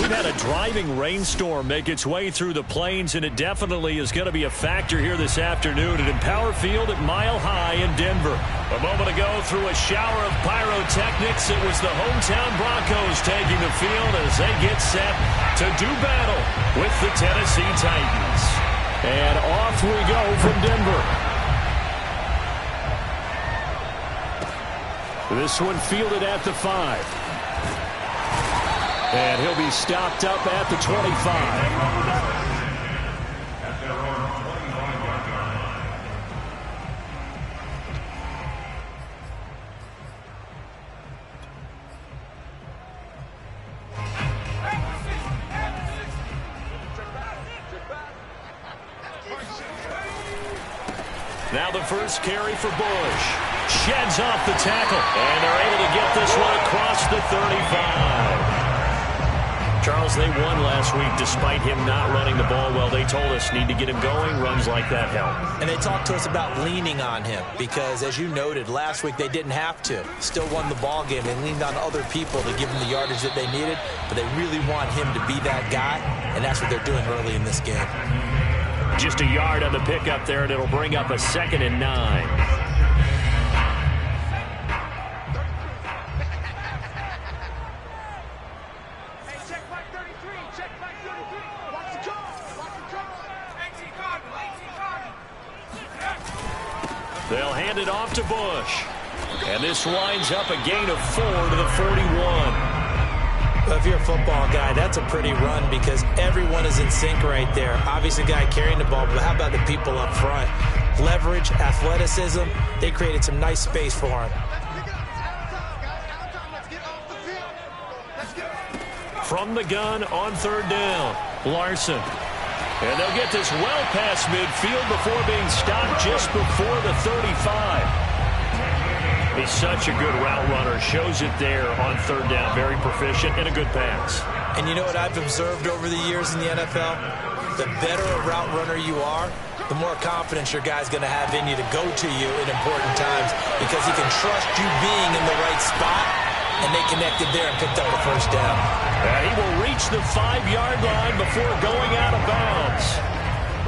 We've had a driving rainstorm make its way through the plains, and it definitely is going to be a factor here this afternoon at Empower Field at Mile High in Denver. A moment ago, through a shower of pyrotechnics, it was the hometown Broncos taking the field as they get set to do battle with the Tennessee Titans. And off we go from Denver. This one fielded at the 5. And he'll be stopped up at the 25. Now the first carry for Bush. Sheds off the tackle. And they're able to get this one across the 35. Charles, they won last week despite him not running the ball well. They told us need to get him going. Runs like that help. And they talked to us about leaning on him because, as you noted, last week they didn't have to. Still won the ball game. They leaned on other people to give them the yardage that they needed, but they really want him to be that guy, and that's what they're doing early in this game. Just a yard on the pickup there, and it'll bring up a 2nd and 9. They'll hand it off to Bush. And this winds up a gain of 4 to the 41. Well, if you're a football guy, that's a pretty run because everyone is in sync right there. Obviously, the guy carrying the ball, but how about the people up front? Leverage, athleticism, they created some nice space for him. From the gun on 3rd down, Larson. And they'll get this well past midfield before being stopped just before the 35. He's such a good route runner. Shows it there on 3rd down. Very proficient and a good pass. And you know what I've observed over the years in the NFL? The better a route runner you are, the more confidence your guy's going to have in you to go to you in important times because he can trust you being in the right spot, and they connected there and picked up the 1st down. And he will reach the 5-yard line before going out of bounds.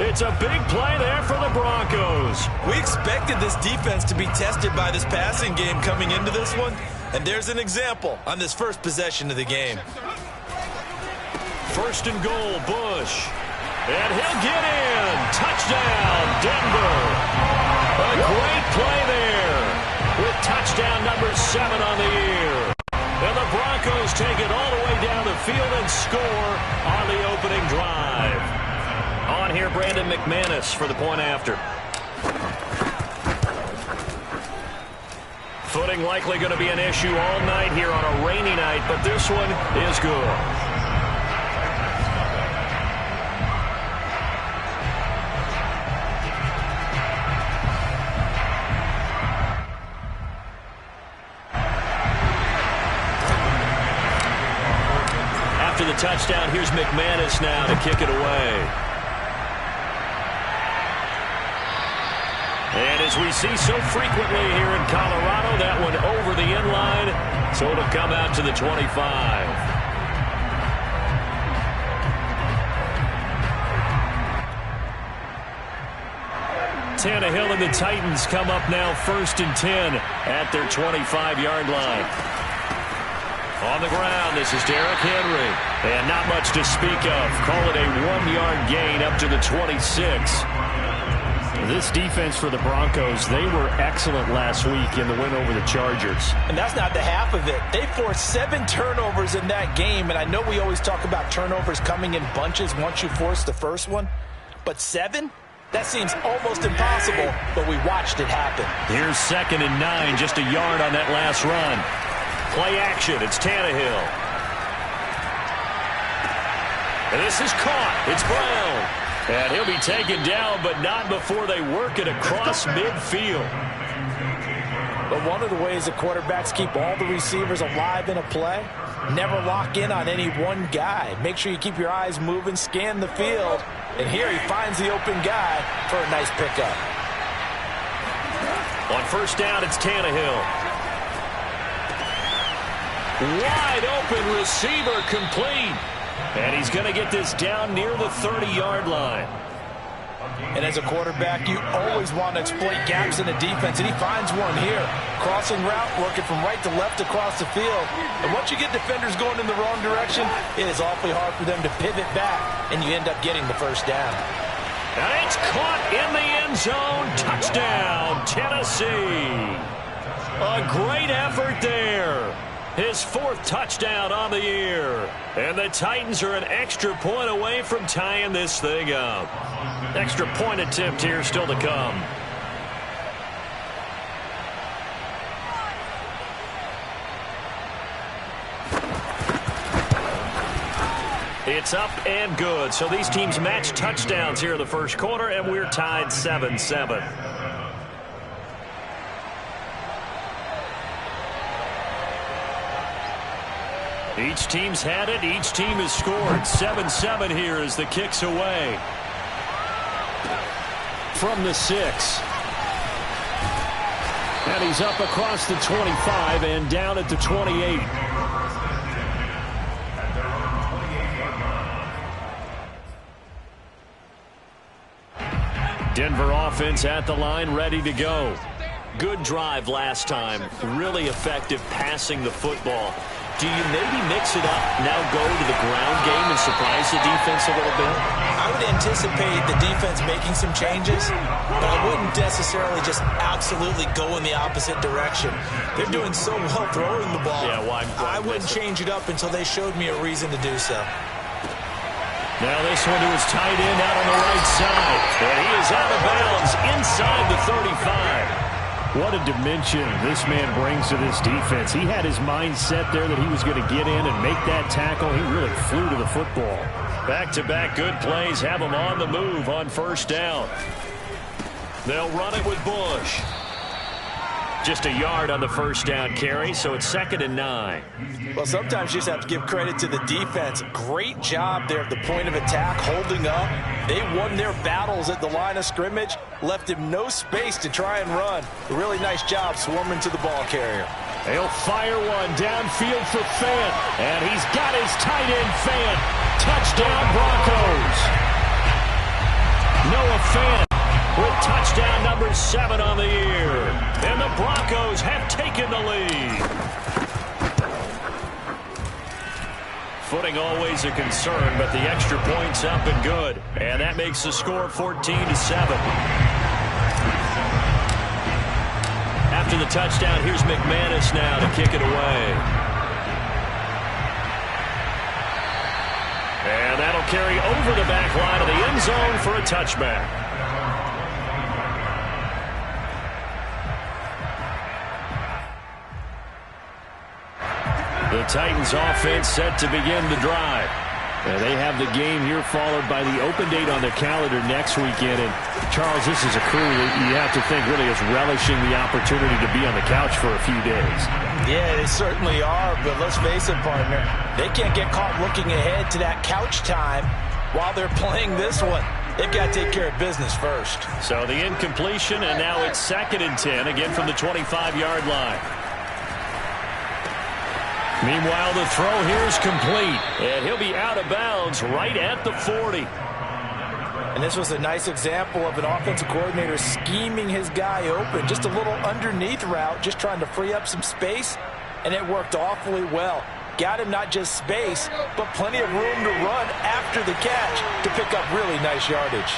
It's a big play there for the Broncos. We expected this defense to be tested by this passing game coming into this one, and there's an example on this first possession of the game. 1st and goal, Bush. And he'll get in. Touchdown, Denver. A great play there with touchdown number 7 on the year. And the Broncos take it all the way down the field and score on the opening drive. On here, Brandon McManus for the point after. Footing likely going to be an issue all night here on a rainy night, but this one is good. After the touchdown, here's McManus now to kick it away. And as we see so frequently here in Colorado, that one over the end line, so it'll come out to the 25. Tannehill and the Titans come up now 1st and 10 at their 25-yard line. On the ground, this is Derrick Henry. And not much to speak of. Call it a 1-yard gain up to the 26. This defense for the Broncos, they were excellent last week in the win over the Chargers. And that's not the half of it. They forced 7 turnovers in that game, and I know we always talk about turnovers coming in bunches once you force the first one, but 7? That seems almost impossible, but we watched it happen. Here's 2nd and 9, just a yard on that last run. Play action, it's Tannehill. And this is caught, it's Brown. And he'll be taken down, but not before they work it across midfield. But one of the ways the quarterbacks keep all the receivers alive in a play, never lock in on any one guy. Make sure you keep your eyes moving, scan the field. And here he finds the open guy for a nice pickup. On 1st down, it's Tannehill. Wide open receiver complete. And he's going to get this down near the 30-yard line. And as a quarterback, you always want to exploit gaps in the defense, and he finds one here. Crossing route, working from right to left across the field. And once you get defenders going in the wrong direction, it is awfully hard for them to pivot back, and you end up getting the first down. And it's caught in the end zone. Touchdown, Tennessee. A great effort there. His 4th touchdown on the year. And the Titans are an extra point away from tying this thing up. Extra point attempt here still to come. It's up and good. So these teams match touchdowns here in the first quarter, and we're tied 7-7. Each team's had it. Each team has scored. 7-7 here as the kick's away. From the 6. And he's up across the 25 and down at the 28. Denver offense at the line, ready to go. Good drive last time. Really effective passing the football. Do you maybe mix it up, now go to the ground game and surprise the defense a little bit? I would anticipate the defense making some changes, but I wouldn't necessarily just absolutely go in the opposite direction. They're doing so well throwing the ball. Yeah, why I wouldn't change it up until they showed me a reason to do so. Now this one to his tight end out on the right side. And he is out of bounds inside the 35. What a dimension this man brings to this defense. He had his mind set there that he was going to get in and make that tackle. He really flew to the football. Back-to-back good plays have him on the move on first down. They'll run it with Bush. Just a yard on the first down carry, so it's 2nd and 9. Well, sometimes you just have to give credit to the defense. Great job there at the point of attack, holding up. They won their battles at the line of scrimmage, left him no space to try and run. A really nice job swarming to the ball carrier. He'll fire one downfield for Fant, and he's got his tight end Fant. Touchdown Broncos. Noah Fant with touchdown number 7 on the year. And the Broncos have taken the lead. Footing always a concern, but the extra point's up and good. And that makes the score 14-7. After the touchdown, here's McManus now to kick it away. And that'll carry over the back line of the end zone for a touchback. The Titans offense set to begin the drive. And they have the game here followed by the open date on the calendar next weekend. And Charles, this is a crew that you have to think really is relishing the opportunity to be on the couch for a few days. Yeah, they certainly are, but let's face it, partner. They can't get caught looking ahead to that couch time while they're playing this one. They've got to take care of business first. So the incompletion, and now it's 2nd and 10, again from the 25-yard line. Meanwhile, the throw here is complete, and he'll be out of bounds right at the 40. And this was a nice example of an offensive coordinator scheming his guy open. Just a little underneath route, just trying to free up some space, and it worked awfully well. Got him not just space, but plenty of room to run after the catch to pick up really nice yardage.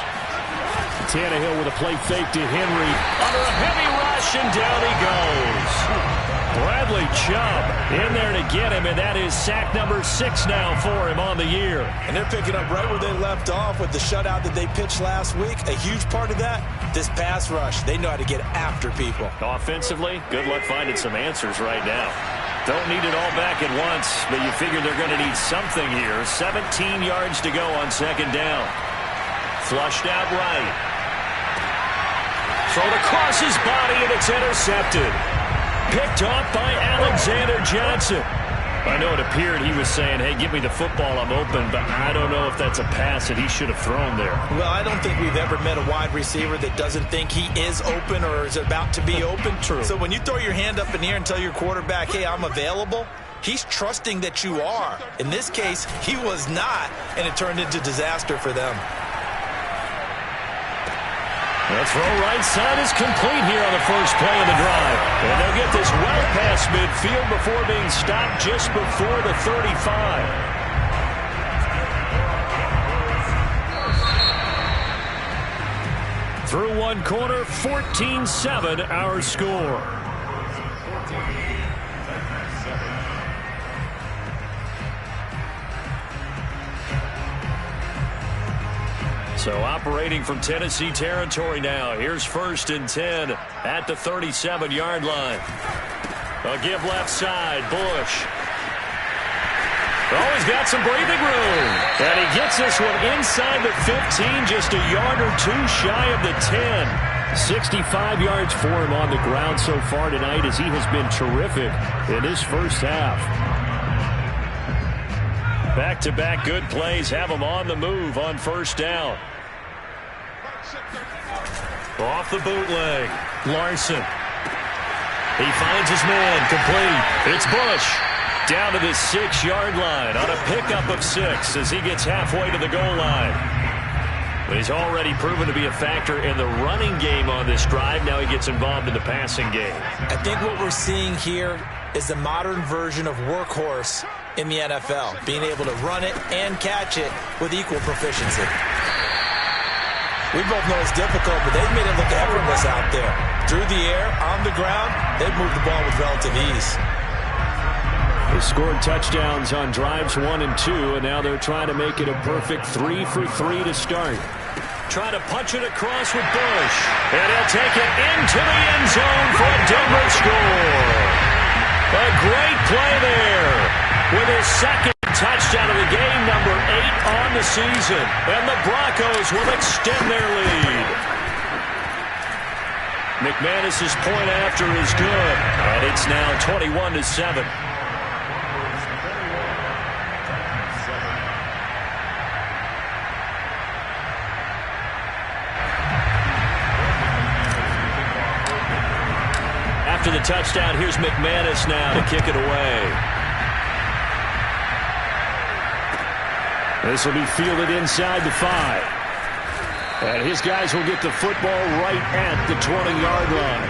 Tannehill with a play fake to Henry. Under a heavy rush, and down he goes. Bradley Chubb in there to get him, and that is sack number 6 now for him on the year. And they're picking up right where they left off with the shutout that they pitched last week. A huge part of that, this pass rush. They know how to get after people. Offensively, good luck finding some answers right now. Don't need it all back at once, but you figure they're going to need something here. 17 yards to go on 2nd down. Flushed out right. Thrown across his body, and it's intercepted. Picked off by Alexander Johnson. I know it appeared he was saying, hey, give me the football, I'm open, but I don't know if that's a pass that he should have thrown there. Well, I don't think we've ever met a wide receiver that doesn't think he is open or is about to be open. True. So when you throw your hand up in the air and tell your quarterback, hey, I'm available, He's trusting that you are. In this case, he was not, and it turned into disaster for them. The throw right side is complete here on the first play of the drive. And they'll get this well past midfield before being stopped just before the 35. Through one quarter, 14-7 our score. So operating from Tennessee territory now. Here's 1st and 10 at the 37-yard line. A give left side, Bush. Oh, he's got some breathing room. And he gets this one inside the 15, just a yard or two shy of the 10. 65 yards for him on the ground so far tonight as he has been terrific in his first half. Back-to-back good plays have him on the move on first down. Off the bootleg, Larson. He finds his man, complete. It's Bush. Down to the 6-yard line on a pickup of 6 as he gets halfway to the goal line. But he's already proven to be a factor in the running game on this drive. Now he gets involved in the passing game. I think what we're seeing here is the modern version of workhorse in the NFL, being able to run it and catch it with equal proficiency. We both know it's difficult, but they've made it look effortless out there. Through the air, on the ground, they've moved the ball with relative ease. They scored touchdowns on drives 1 and 2, and now they're trying to make it a perfect 3 for 3 to start. Trying to punch it across with Bush. And he'll take it into the end zone for a Denver score. A great play there with his second touchdown of the game, number 8 on the season. And the Broncos will extend their lead. McManus's point after is good, and it's now 21-7. After the touchdown, here's McManus now to kick it away. This will be fielded inside the 5. And his guys will get the football right at the 20-yard line.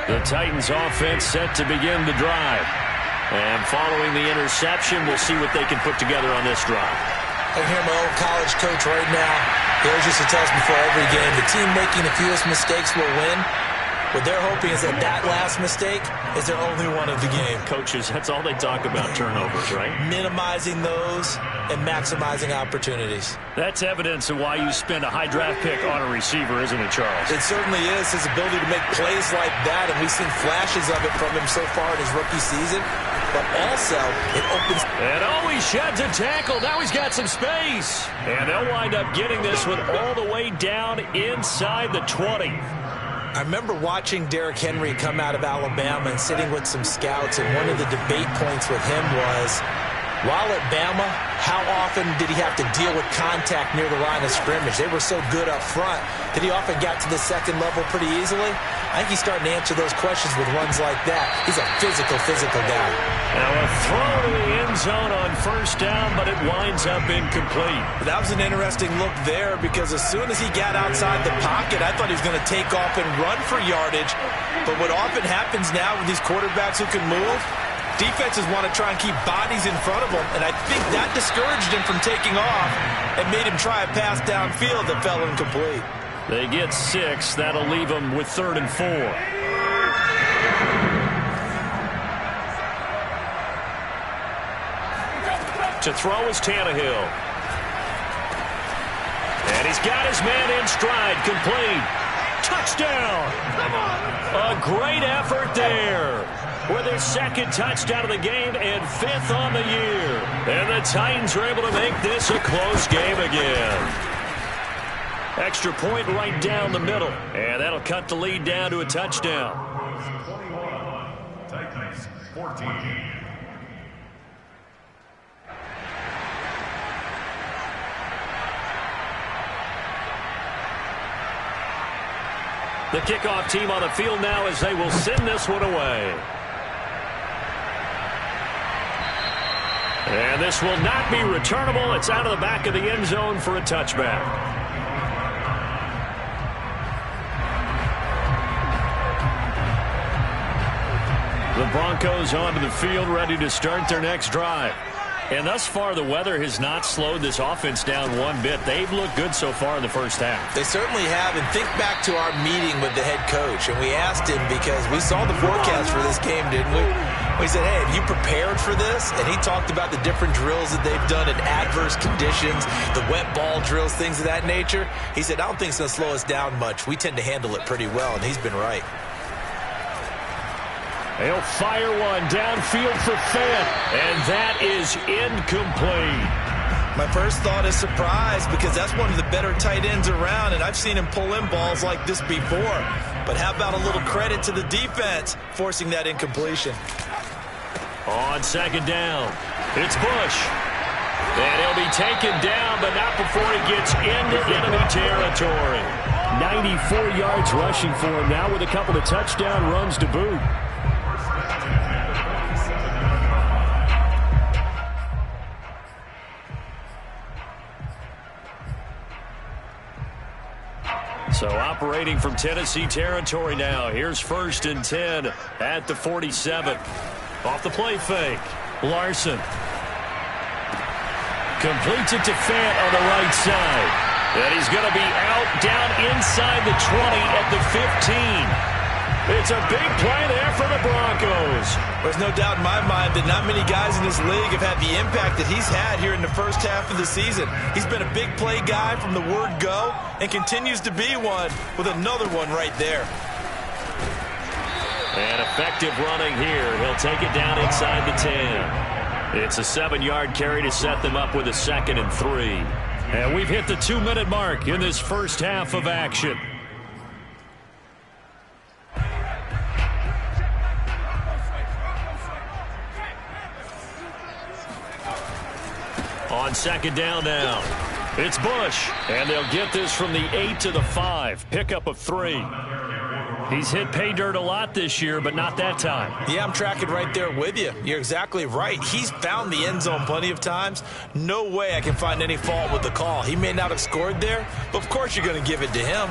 The Titans offense set to begin the drive. And following the interception, we'll see what they can put together on this drive. I hear my old college coach right now. He always used to tell us before every game, the team making the fewest mistakes will win. What they're hoping is that that last mistake is their only one of the game. Coaches, that's all they talk about, turnovers, right? Minimizing those and maximizing opportunities. That's evidence of why you spend a high draft pick on a receiver, isn't it, Charles? It certainly is, his ability to make plays like that, and we've seen flashes of it from him so far in his rookie season. But also, it opens... And he sheds a tackle. Now he's got some space. And they'll wind up getting this one all the way down inside the 20. I remember watching Derrick Henry come out of Alabama and sitting with some scouts, and one of the debate points with him was, while at Bama, how often did he have to deal with contact near the line of scrimmage? They were so good up front that he often got to the second level pretty easily. I think he's starting to answer those questions with runs like that. He's a physical guy. Now a throw to the end zone on first down, but it winds up incomplete. That was an interesting look there because as soon as he got outside the pocket, I thought he was going to take off and run for yardage. But what often happens now with these quarterbacks who can move, defenses want to try and keep bodies in front of them, and I think that discouraged him from taking off and made him try a pass downfield that fell incomplete. They get 6. That'll leave them with 3rd and 4. To throw is Tannehill. And he's got his man in stride, complete. Touchdown! A great effort there. With his second touchdown of the game and 5th on the year. And the Titans are able to make this a close game again. Extra point right down the middle. And that'll cut the lead down to a touchdown. The kickoff team on the field now as they will send this one away. And this will not be returnable. It's out of the back of the end zone for a touchback. The Broncos onto the field, ready to start their next drive. And thus far, the weather has not slowed this offense down one bit. They've looked good so far in the first half. They certainly have. And think back to our meeting with the head coach. And we asked him because we saw the forecast for this game, didn't we? We said, hey, have you prepared for this? And he talked about the different drills that they've done in adverse conditions, the wet ball drills, things of that nature. He said, I don't think it's going to slow us down much. We tend to handle it pretty well, and he's been right. He'll fire one downfield for Fant, and that is incomplete. My first thought is surprise because that's one of the better tight ends around, and I've seen him pull in balls like this before. But how about a little credit to the defense forcing that incompletion? On second down, it's Bush. And he'll be taken down, but not before he gets into enemy territory. 94 yards rushing for him now with a couple of touchdown runs to boot. So operating from Tennessee territory now. Here's 1st and 10 at the 47. Off the play fake. Larson completes it to Fant on the right side. And he's going to be out down inside the 20 at the 15. It's a big play there for the Broncos. There's no doubt in my mind that not many guys in this league have had the impact that he's had here in the first half of the season. He's been a big play guy from the word go and continues to be one with another one right there. And effective running here. He'll take it down inside the 10. It's a 7-yard carry to set them up with a 2nd and 3. And we've hit the 2-minute mark in this first half of action. On second down now, it's Bush, and they'll get this from the 8 to the 5, pickup of 3. He's hit pay dirt a lot this year, but not that time. Yeah, I'm tracking right there with you. You're exactly right. He's found the end zone plenty of times. No way I can find any fault with the call. He may not have scored there, but of course you're going to give it to him.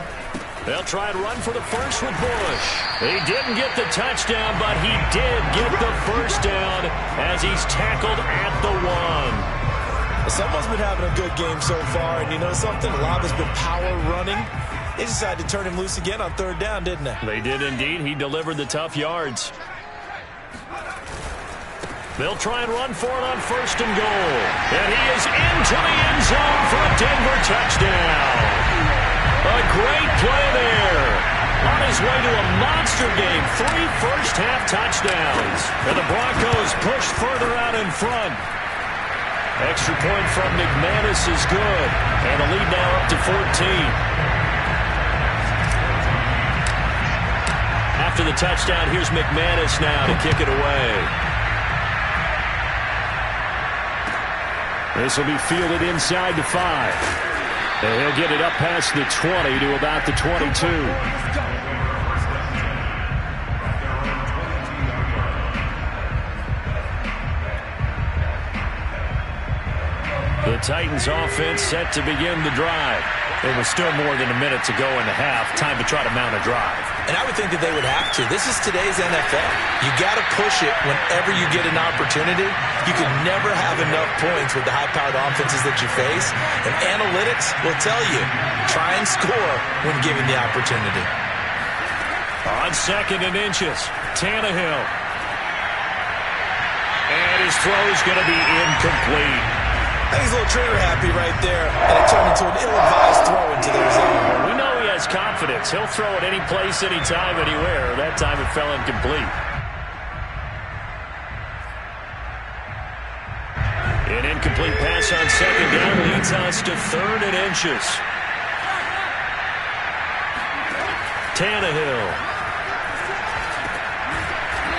They'll try and run for the first with Bush. He didn't get the touchdown, but he did get the first down as he's tackled at the 1. Someone's been having a good game so far, and you know something? A lot has been power running. They decided to turn him loose again on 3rd down, didn't they? They did indeed. He delivered the tough yards. They'll try and run for it on 1st and goal. And he is into the end zone for a Denver touchdown. A great play there. On his way to a monster game, 3 first-half touchdowns. And the Broncos push further out in front. Extra point from McManus is good. And the lead now up to 14. After the touchdown, here's McManus now to kick it away. This will be fielded inside the 5. And he'll get it up past the 20 to about the 22. The Titans offense set to begin the drive. There was still more than a minute to go in the half. Time to try to mount a drive. And I would think that they would have to. This is today's NFL. You got to push it whenever you get an opportunity. You can never have enough points with the high-powered offenses that you face. And analytics will tell you, try and score when given the opportunity. On 2nd and inches, Tannehill. And his throw is going to be incomplete. I think he's a little trigger happy right there, and it turned into an ill-advised throw into their zone. We know he has confidence. He'll throw it any place, anytime, anywhere. That time it fell incomplete. An incomplete pass on 2nd down leads us to 3rd and inches. Tannehill.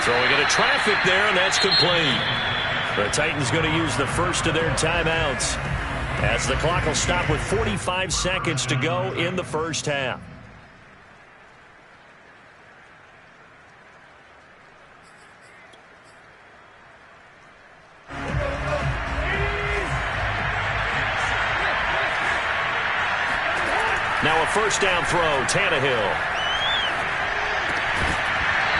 Throwing into traffic there, and that's complete. The Titans going to use the first of their timeouts as the clock will stop with 45 seconds to go in the first half. Now a first down throw, Tannehill.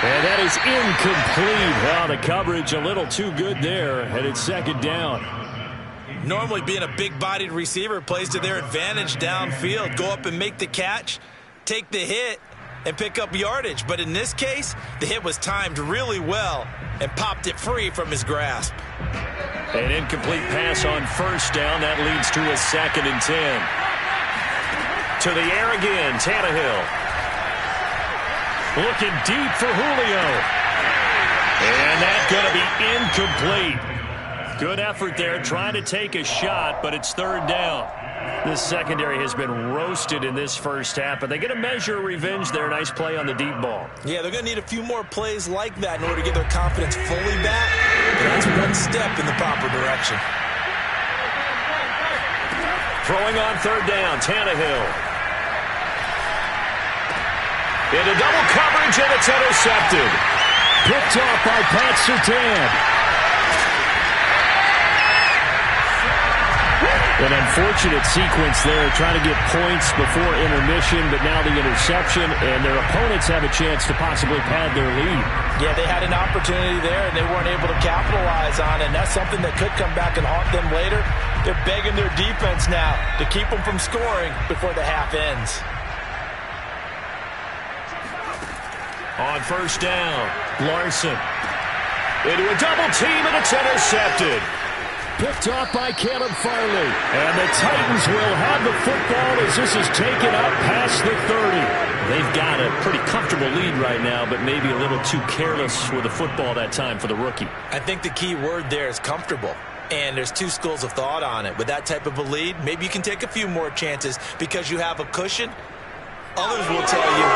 And that is incomplete. Well, the coverage a little too good there, and it's second down. Normally being a big-bodied receiver plays to their advantage downfield. Go up and make the catch, take the hit, and pick up yardage. But in this case, the hit was timed really well and popped it free from his grasp. An incomplete pass on first down. That leads to a 2nd and 10. To the air again, Tannehill. Looking deep for Julio. And that's going to be incomplete. Good effort there, trying to take a shot, but it's third down. This secondary has been roasted in this first half, but they get a measure of revenge there. Nice play on the deep ball. Yeah, they're going to need a few more plays like that in order to get their confidence fully back. But that's one step in the proper direction. Throwing on third down, Tannehill. Into double coverage, and it's intercepted. Picked off by Pat Surtain. An unfortunate sequence there, trying to get points before intermission, but now the interception, and their opponents have a chance to possibly pad their lead. Yeah, they had an opportunity there, and they weren't able to capitalize on it, and that's something that could come back and haunt them later. They're begging their defense now to keep them from scoring before the half ends. On first down, Larson. Into a double team, and it's intercepted. Picked off by Caleb Farley. And the Titans will have the football as this is taken up past the 30. They've got a pretty comfortable lead right now, but maybe a little too careless with the football that time for the rookie. I think the key word there is comfortable. And there's two schools of thought on it. With that type of a lead, maybe you can take a few more chances because you have a cushion. Others will tell you,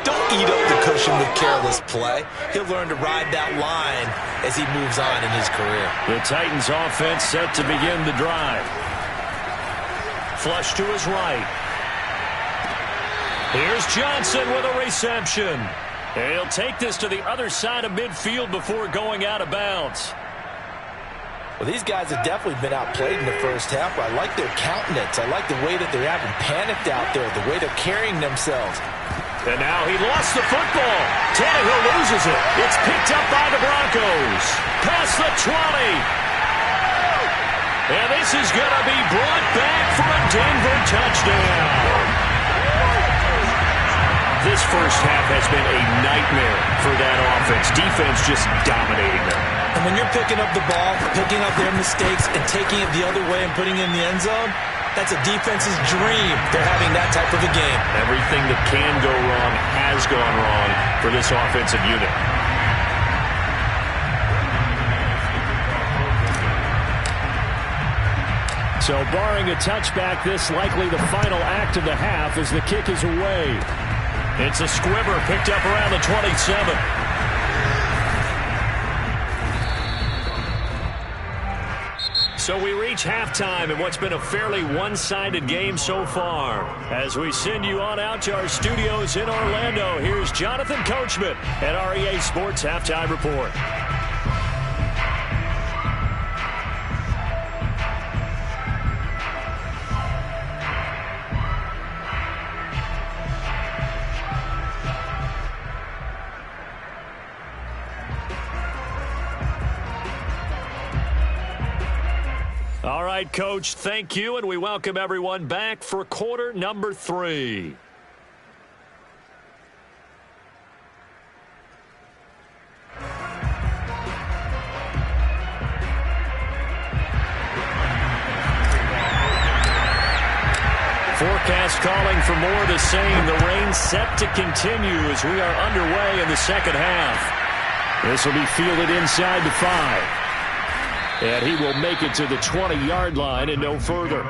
don't eat up the cushion with careless play. He'll learn to ride that line as he moves on in his career. The Titans offense set to begin the drive. Flush to his right. Here's Johnson with a reception. And he'll take this to the other side of midfield before going out of bounds. Well, these guys have definitely been outplayed in the first half. I like their countenance. I like the way that they're having panicked out there, the way they're carrying themselves. And now he lost the football. Tannehill loses it. It's picked up by the Broncos. Past the 20. And this is going to be brought back for a Denver touchdown. This first half has been a nightmare for that offense. Defense just dominating them. And when you're picking up the ball, picking up their mistakes, and taking it the other way and putting it in the end zone, that's a defense's dream. They're having that type of a game. Everything that can go wrong has gone wrong for this offensive unit. So barring a touchback, this likely the final act of the half as the kick is away. It's a squibber picked up around the 27. So we reach halftime in what's been a fairly one-sided game so far. As we send you on out to our studios in Orlando, here's Jonathan Coachman at REA Sports Halftime Report. All right, Coach, thank you, and we welcome everyone back for quarter number 3. Forecast calling for more of the same. The rain set to continue as we are underway in the second half. This will be fielded inside the 5. And he will make it to the 20-yard line and no further.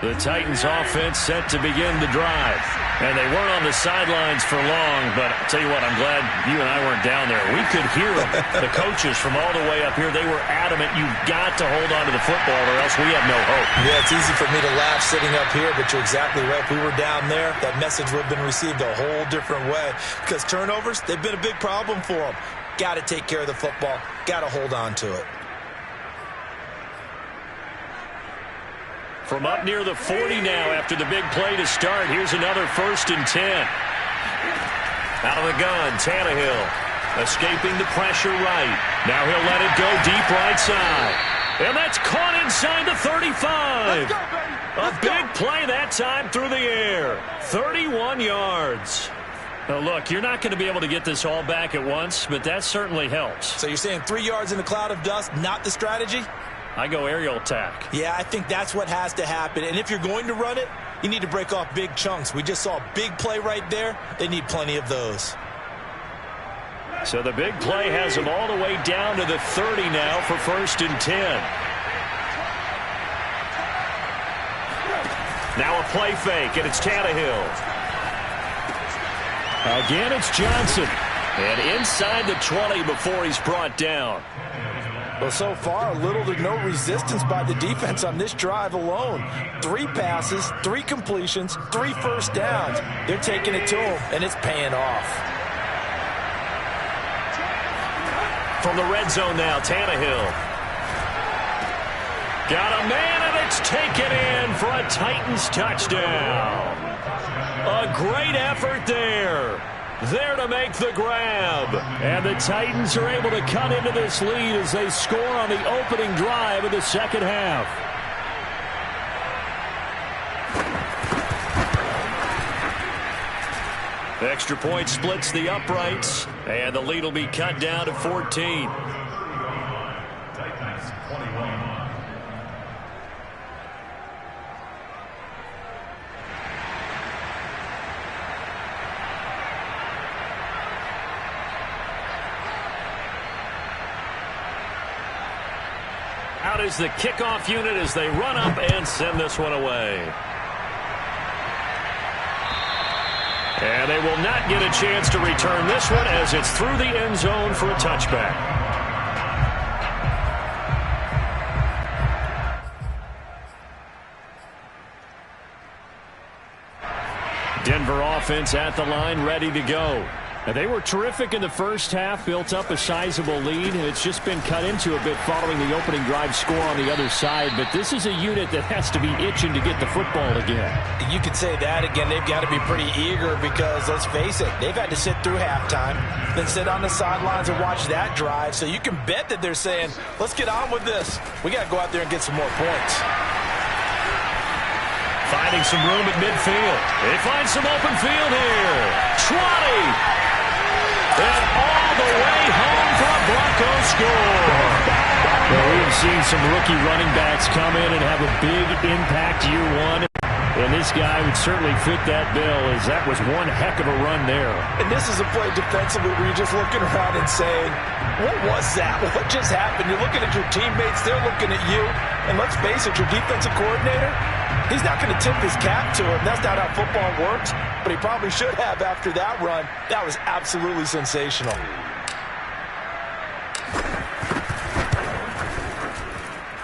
The Titans offense set to begin the drive. And they weren't on the sidelines for long, but I'll tell you what, I'm glad you and I weren't down there. We could hear them, the coaches from all the way up here. They were adamant, you've got to hold on to the football or else we have no hope. Yeah, it's easy for me to laugh sitting up here, but you're exactly right. If we were down there, that message would have been received a whole different way. Because turnovers, they've been a big problem for them. Got to take care of the football. Got to hold on to it. From up near the 40 now after the big play to start. Here's another 1st and 10. Out of the gun, Tannehill. Escaping the pressure right. Now he'll let it go deep right side. And that's caught inside the 35. A big play that time through the air. 31 yards. Now look, you're not going to be able to get this all back at once, but that certainly helps. So you're saying 3 yards in a cloud of dust, not the strategy? I go aerial attack. Yeah, I think that's what has to happen. And if you're going to run it, you need to break off big chunks. We just saw a big play right there. They need plenty of those. So the big play has them all the way down to the 30 now for 1st and 10. Now a play fake, and it's Tannehill. Again, it's Johnson. And inside the 20 before he's brought down. Well, so far, little to no resistance by the defense on this drive alone. 3 passes, 3 completions, 3 first downs. They're taking it to him, and it's paying off. From the red zone now, Tannehill. Got a man, and it's taken in for a Titans touchdown. A great effort there. There to make the grab. And the Titans are able to cut into this lead as they score on the opening drive of the second half. The extra point splits the uprights, and the lead will be cut down to 14. Out is the kickoff unit as they run up and send this one away. And they will not get a chance to return this one as it's through the end zone for a touchback. Denver offense at the line, ready to go. They were terrific in the first half, built up a sizable lead. It's just been cut into a bit following the opening drive score on the other side. But this is a unit that has to be itching to get the football again. You could say that again. They've got to be pretty eager because, let's face it, they've had to sit through halftime, then sit on the sidelines and watch that drive. So you can bet that they're saying, let's get on with this. We got to go out there and get some more points. Finding some room at midfield. They find some open field here. Trotty! And all the way home for a Broncos score. Well, we have seen some rookie running backs come in and have a big impact year one. And this guy would certainly fit that bill, as that was one heck of a run there. And this is a play defensively where you're just looking around and saying, what was that? What just happened? You're looking at your teammates. They're looking at you. And let's face it, your defensive coordinator, he's not going to tip his cap to him. That's not how football works, but he probably should have after that run. That was absolutely sensational.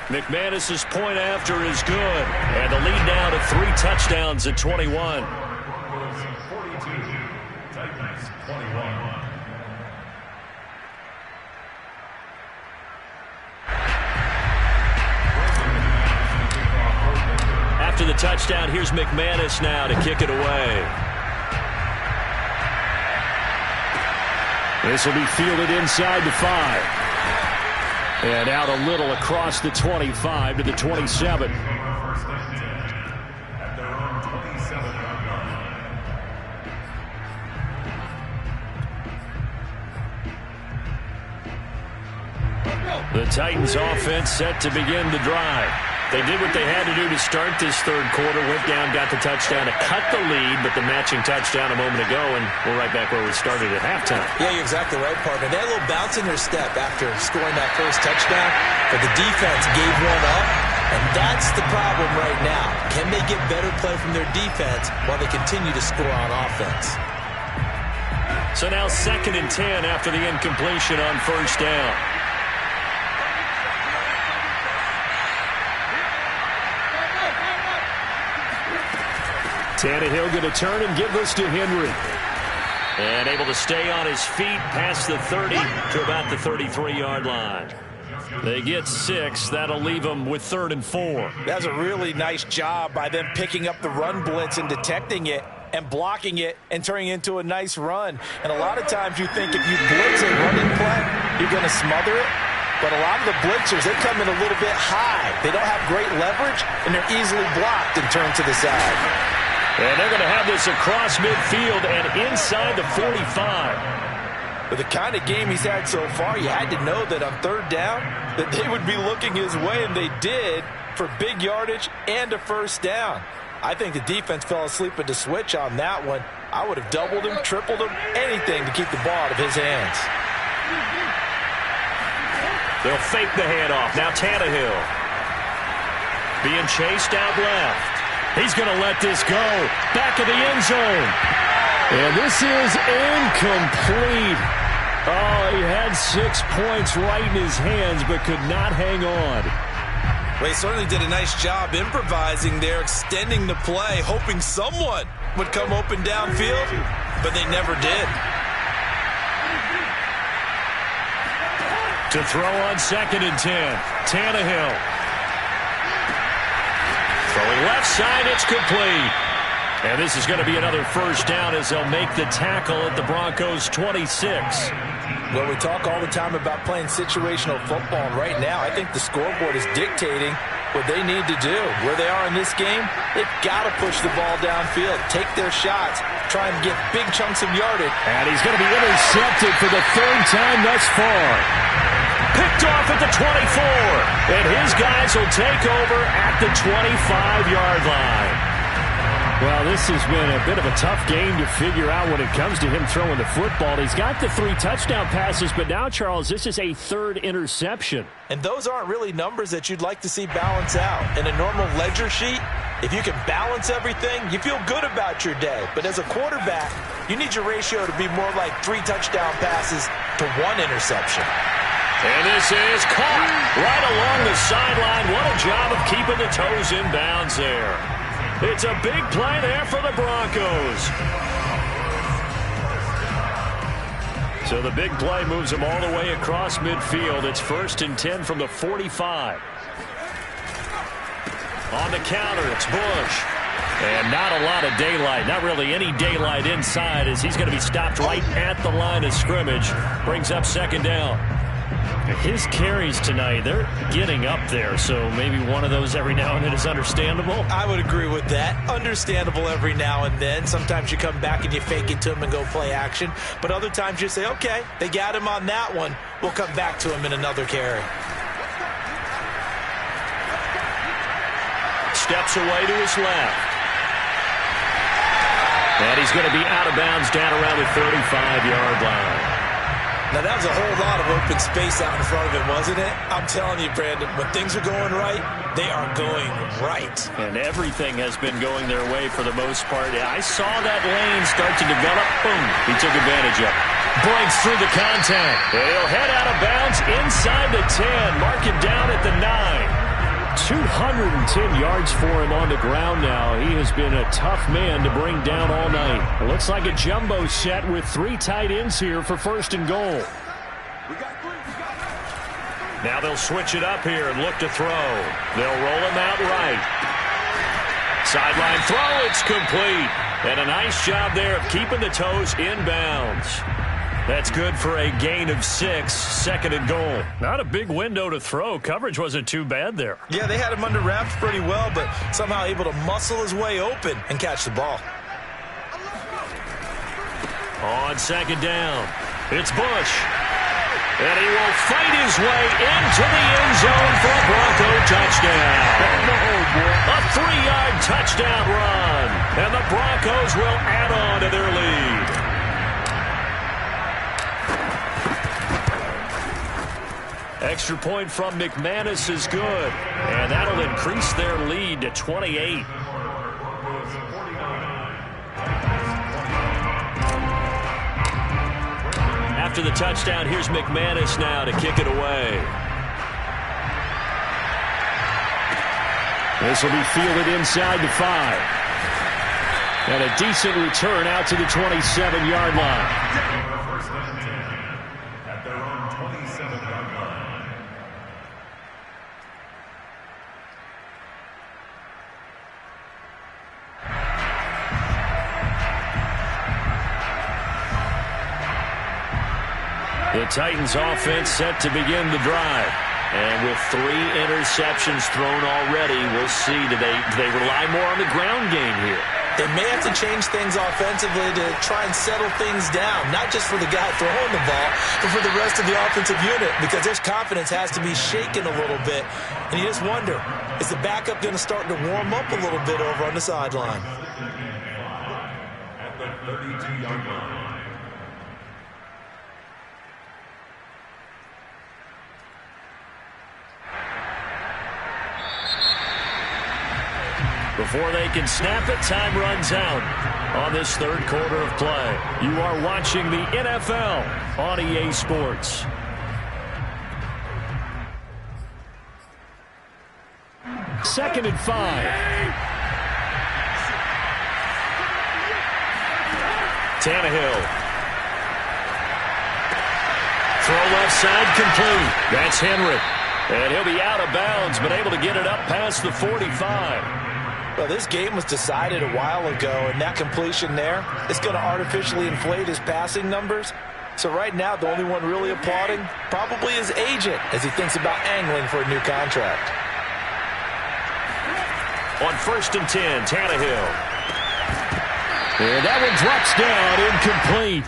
McManus's point after is good, and the lead now to 3 touchdowns at 21. After the touchdown, here's McManus now to kick it away. This will be fielded inside the 5. And out a little across the 25 to the 27. The Titans offense set to begin the drive. They did what they had to do to start this third quarter. Went down, got the touchdown to cut the lead, but the matching touchdown a moment ago, and we're right back where we started at halftime. Yeah, you're exactly right, partner. They had a little bounce in their step after scoring that first touchdown, but the defense gave one up, and that's the problem right now. Can they get better play from their defense while they continue to score on offense? So now 2nd and 10 after the incompletion on first down. Tannehill going to turn and give this to Henry. And able to stay on his feet past the 30 to about the 33-yard line. They get 6. That'll leave them with 3rd and 4. That's a really nice job by them picking up the run blitz and detecting it and blocking it and turning it into a nice run. And a lot of times you think if you blitz a running play, you're going to smother it. But a lot of the blitzers, they come in a little bit high. They don't have great leverage, and they're easily blocked and turned to the side. And they're going to have this across midfield and inside the 45. With the kind of game he's had so far, you had to know that on 3rd down that they would be looking his way, and they did, for big yardage and a 1st down. I think the defense fell asleep at the switch on that one. I would have doubled him, tripled him, anything to keep the ball out of his hands. They'll fake the handoff. Now Tannehill being chased out left. He's going to let this go. Back of the end zone. And this is incomplete. Oh, he had 6 points right in his hands, but could not hang on. Well, he certainly did a nice job improvising there, extending the play, hoping someone would come open downfield, but they never did. To throw on 2nd and 10. Tannehill. Throwing left side, it's complete. And this is going to be another 1st down as they'll make the tackle at the Broncos' 26. Well, we talk all the time about playing situational football, and right now I think the scoreboard is dictating what they need to do. Where they are in this game, they've got to push the ball downfield, take their shots, try and get big chunks of yardage. And he's going to be intercepted for the 3rd time thus far. Picked off at the 24. And his guys will take over at the 25-yard line. Well, this has been a bit of a tough game to figure out when it comes to him throwing the football. He's got the 3 touchdown passes, but now, Charles, this is a 3rd interception. And those aren't really numbers that you'd like to see balance out. In a normal ledger sheet, if you can balance everything, you feel good about your day. But as a quarterback, you need your ratio to be more like 3 touchdown passes to 1 interception. And this is caught right along the sideline. What a job of keeping the toes in bounds there. It's a big play there for the Broncos. So the big play moves them all the way across midfield. It's 1st and 10 from the 45. On the counter, it's Bush. And not a lot of daylight, not really any daylight inside as he's going to be stopped right at the line of scrimmage. Brings up 2nd down. His carries tonight, they're getting up there, so maybe one of those every now and then is understandable. I would agree with that. Understandable every now and then. Sometimes you come back and you fake it to him and go play action. But other times you say, okay, they got him on that one. We'll come back to him in another carry. Steps away to his left. And he's going to be out of bounds down around the 35-yard line. Now, that was a whole lot of open space out in front of him, wasn't it? I'm telling you, Brandon, when things are going right, they are going right. And everything has been going their way for the most part. I saw that lane start to develop. Boom. He took advantage of it. Breaks through the contact. And he'll head out of bounds inside the 10. Mark it down at the 9. 210 yards for him on the ground now. He has been a tough man to bring down all night. It looks like a jumbo set with 3 tight ends here for 1st and goal. Now they'll switch it up here and look to throw. They'll roll him out right. Sideline throw, it's complete. And a nice job there of keeping the toes in bounds. That's good for a gain of 6, 2nd and goal. Not a big window to throw. Coverage wasn't too bad there. Yeah, they had him under wraps pretty well, but somehow able to muscle his way open and catch the ball. On 2nd down, it's Bush. And he will fight his way into the end zone for a Bronco touchdown. A 3-yard touchdown run. And the Broncos will add on to their lead. Extra point from McManus is good. And that'll increase their lead to 28. After the touchdown, here's McManus now to kick it away. This will be fielded inside the 5. And a decent return out to the 27-yard line. The Titans offense set to begin the drive. And with 3 interceptions thrown already, we'll see. Do they rely more on the ground game here? They may have to change things offensively to try and settle things down, not just for the guy throwing the ball, but for the rest of the offensive unit, because their confidence has to be shaken a little bit. And you just wonder, is the backup going to start to warm up a little bit over on the sideline? At the 32-yard line. Before they can snap it, time runs out on this third quarter of play. You are watching the NFL on EA Sports. Second and 5. Tannehill. Throw left side complete. That's Henry. And he'll be out of bounds, but able to get it up past the 45. Well, this game was decided a while ago, and that completion there is going to artificially inflate his passing numbers. So right now, the only one really applauding probably his agent as he thinks about angling for a new contract. On 1st and 10, Tannehill. And that one drops down, incomplete.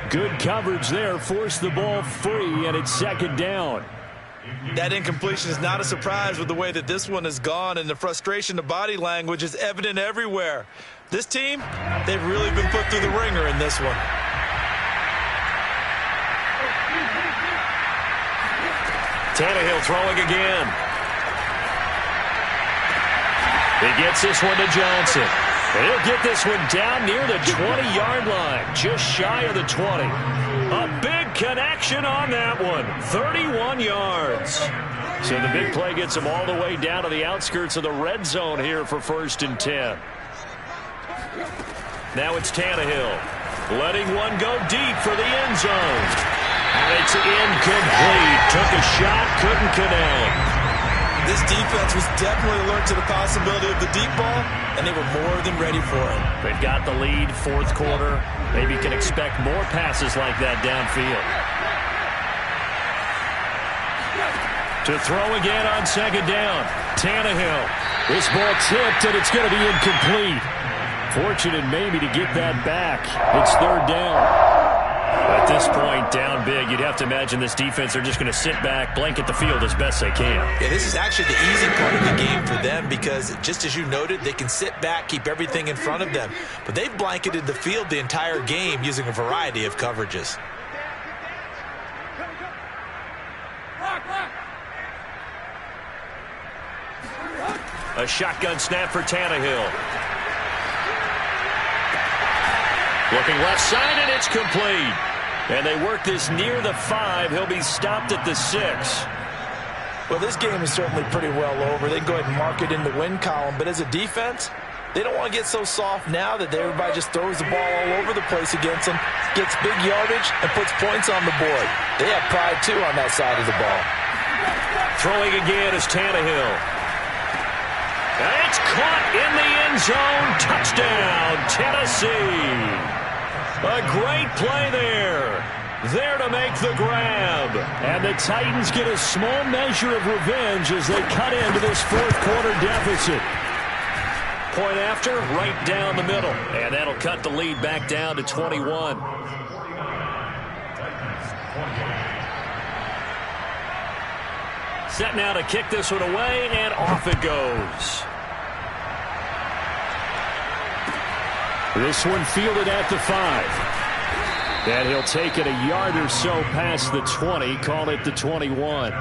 Good coverage there, forced the ball free, and it's second down. That incompletion is not a surprise with the way that this one has gone, and the frustration, the body language is evident everywhere. This team, they've really been put through the ringer in this one. Tannehill throwing again. He gets this one to Johnson. And he'll get this one down near the 20-yard line, just shy of the 20. A big connection on that one, 31 yards. So the big play gets him all the way down to the outskirts of the red zone here for 1st and 10. Now it's Tannehill, letting one go deep for the end zone. And it's incomplete. Took a shot, couldn't connect. This defense was definitely alert to the possibility of the deep ball, and they were more than ready for it. They've got the lead, 4th quarter. Maybe can expect more passes like that downfield. To throw again on 2nd down. Tannehill. This ball tipped, and it's going to be incomplete. Fortunate maybe to get that back. It's 3rd down. At this point, down big, you'd have to imagine this defense are just going to sit back, blanket the field as best they can. Yeah, this is actually the easy part of the game for them because, just as you noted, they can sit back, keep everything in front of them. But they've blanketed the field the entire game using a variety of coverages. A shotgun snap for Tannehill. Looking left side, and it's complete. And they work this near the 5. He'll be stopped at the 6. Well, this game is certainly pretty well over. They can go ahead and mark it in the win column. But as a defense, they don't want to get so soft now that everybody just throws the ball all over the place against them, gets big yardage, and puts points on the board. They have pride, too, on that side of the ball. Throwing again is Tannehill. And it's caught in the end zone. Touchdown, Tennessee. A great play there. There to make the grab. And the Titans get a small measure of revenge as they cut into this 4th quarter deficit. Point after, right down the middle. And that'll cut the lead back down to 21. Set now to kick this one away, and off it goes. This one fielded at the 5. And he'll take it a yard or so past the 20, call it the 21.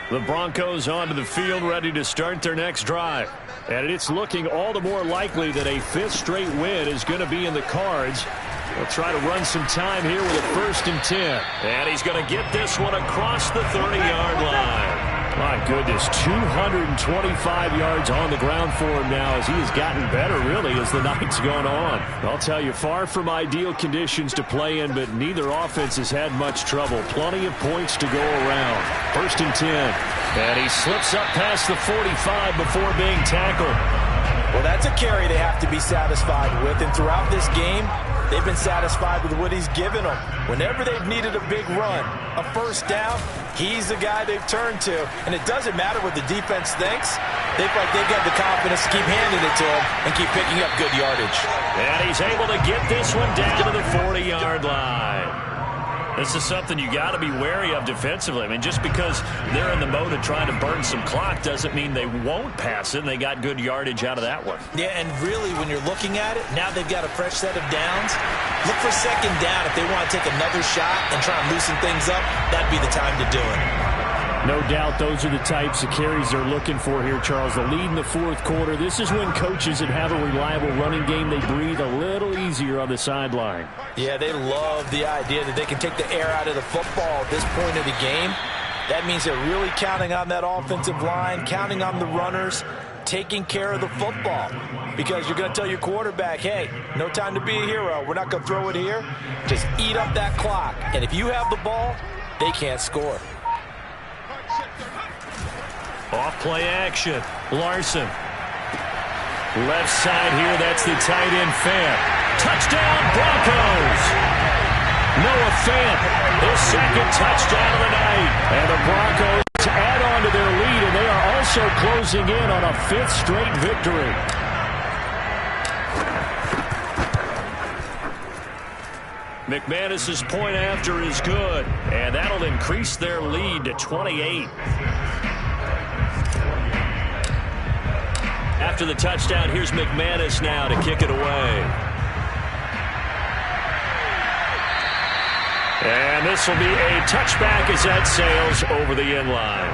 The Broncos onto the field, ready to start their next drive. And it's looking all the more likely that a 5th straight win is going to be in the cards. They'll try to run some time here with a 1st and 10. And he's going to get this one across the 30-yard line. My goodness, 225 yards on the ground for him now as he has gotten better, really, as the night's gone on. I'll tell you, far from ideal conditions to play in, but neither offense has had much trouble. Plenty of points to go around. 1st and 10. And he slips up past the 45 before being tackled. Well, that's a carry they have to be satisfied with, and throughout this game, they've been satisfied with what he's given them. Whenever they've needed a big run, a first down, he's the guy they've turned to. And it doesn't matter what the defense thinks. They feel like they've got the confidence to keep handing it to him and keep picking up good yardage. And he's able to get this one down to the 40-yard line. This is something you got to be wary of defensively. I mean, just because they're in the mode of trying to burn some clock doesn't mean they won't pass it, and they got good yardage out of that one. Yeah, and really, when you're looking at it, now they've got a fresh set of downs. Look for 2nd down. If they want to take another shot and try and loosen things up, that'd be the time to do it. No doubt those are the types of carries they're looking for here, Charles. The lead in the 4th quarter. This is when coaches that have a reliable running game, they breathe a little easier on the sideline. Yeah, they love the idea that they can take the air out of the football at this point of the game. That means they're really counting on that offensive line, counting on the runners, taking care of the football. Because you're going to tell your quarterback, hey, no time to be a hero. We're not going to throw it here. Just eat up that clock. And if you have the ball, they can't score. Off play action. Larson. Left side here, that's the tight end Fant. Touchdown Broncos! Noah Fant, his 2nd touchdown of the night. And the Broncos add on to their lead, and they are also closing in on a 5th straight victory. McManus's point after is good, and that'll increase their lead to 28. After the touchdown, here's McManus now to kick it away. And this will be a touchback as that sails over the end line.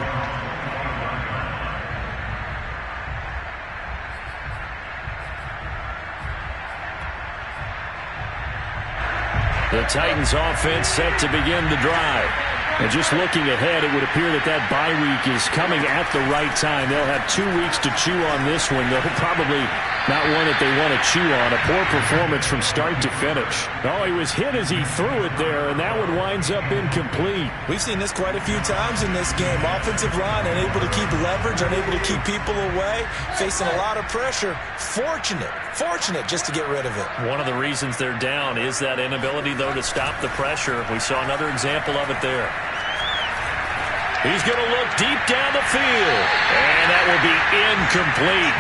The Titans offense set to begin the drive. And just looking ahead, it would appear that that bye week is coming at the right time. They'll have 2 weeks to chew on this one. They'll probably not one that they want to chew on. A poor performance from start to finish. Oh, he was hit as he threw it there, and that one winds up incomplete. We've seen this quite a few times in this game. Offensive line unable to keep leverage, unable to keep people away, facing a lot of pressure. Fortunate just to get rid of it. One of the reasons they're down is that inability, though, to stop the pressure. We saw another example of it there. He's going to look deep down the field, and that will be incomplete.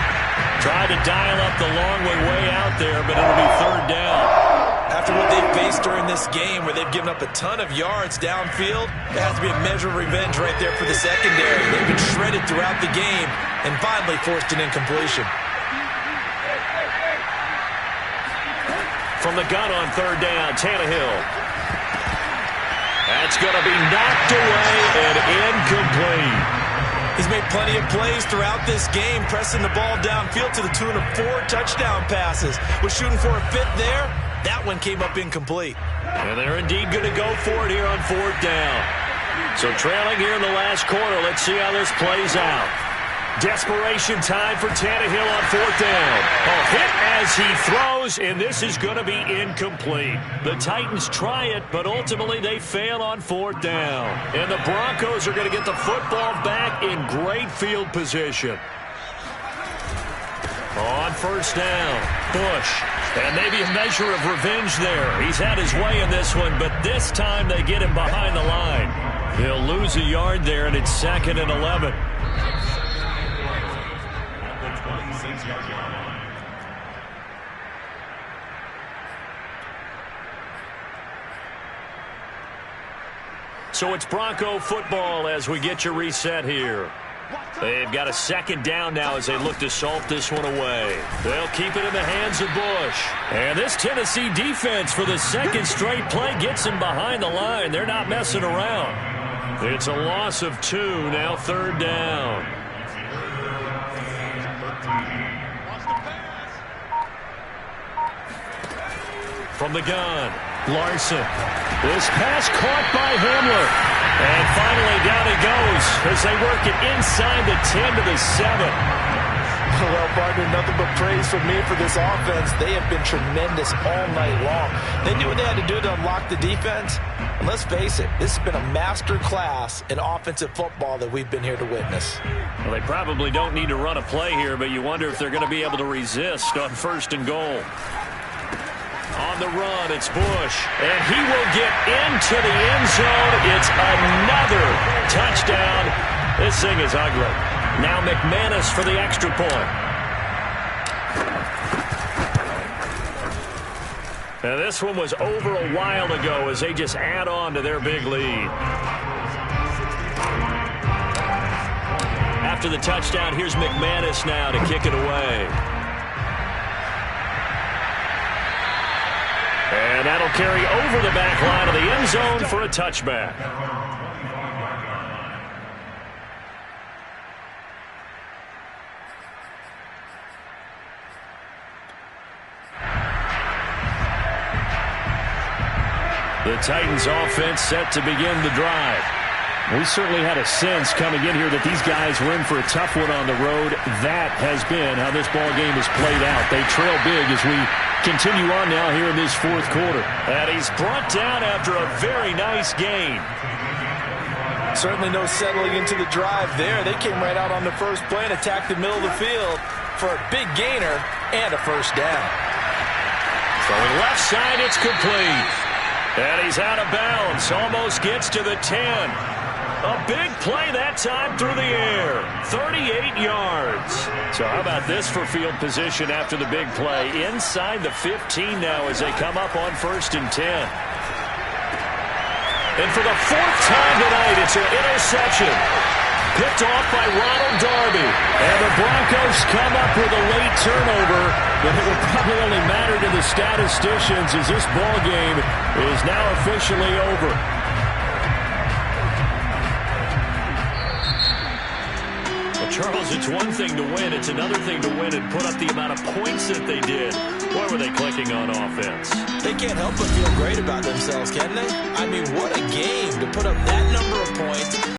Tried to dial up the long way out there, but it'll be 3rd down. After what they've faced during this game, where they've given up a ton of yards downfield, there has to be a measure of revenge right there for the secondary. They've been shredded throughout the game and finally forced an incompletion. From the gun on 3rd down, Tannehill. That's going to be knocked away and incomplete. He's made plenty of plays throughout this game, pressing the ball downfield to the tune of 4 touchdown passes. Was shooting for a 5th there. That one came up incomplete. And they're indeed going to go for it here on 4th down. So trailing here in the last quarter. Let's see how this plays out. Desperation time for Tannehill on 4th down. A hit as he throws, and this is going to be incomplete. The Titans try it, but ultimately they fail on 4th down. And the Broncos are going to get the football back in great field position. On 1st down, Bush. And maybe a measure of revenge there. He's had his way in this one, but this time they get him behind the line. He'll lose a yard there, and it's 2nd and 11. So it's Bronco football as we get you reset here. They've got a 2nd down now as they look to salt this one away. They'll keep it in the hands of Bush. And this Tennessee defense for the 2nd straight play gets him behind the line. They're not messing around. It's a loss of 2, now 3rd down. From the gun, Larson. This pass caught by Hamler. And finally down he goes as they work it inside the 10 to the 7. Well, partner, nothing but praise from me for this offense. They have been tremendous all night long. They knew what they had to do to unlock the defense. And let's face it, this has been a master class in offensive football that we've been here to witness. Well, they probably don't need to run a play here, but you wonder if they're going to be able to resist on 1st and goal. On the run, it's Bush, and he will get into the end zone. It's another touchdown. This thing is ugly. Now McManus for the extra point. Now this one was over a while ago as they just add on to their big lead. After the touchdown, here's McManus now to kick it away. And that'll carry over the back line of the end zone for a touchback. The Titans offense set to begin the drive. We certainly had a sense coming in here that these guys were in for a tough one on the road. That has been how this ball game has played out. They trail big as we continue on now here in this 4th quarter. And he's brought down after a very nice gain. Certainly no settling into the drive there. They came right out on the first play and attacked the middle of the field for a big gainer and a first down. Throwing left side, it's complete. And he's out of bounds. Almost gets to the 10. A big play that time through the air. 38 yards. So how about this for field position after the big play? Inside the 15 now as they come up on 1st and 10. And for the 4th time tonight, it's an interception. Picked off by Ronald Darby. And the Broncos come up with a late turnover. But it will probably only matter to the statisticians as this ball game is now officially over. Well, Charles, it's one thing to win. It's another thing to win and put up the amount of points that they did. Boy, were they clicking on offense. They can't help but feel great about themselves, can they? I mean, what a game to put up that number of points.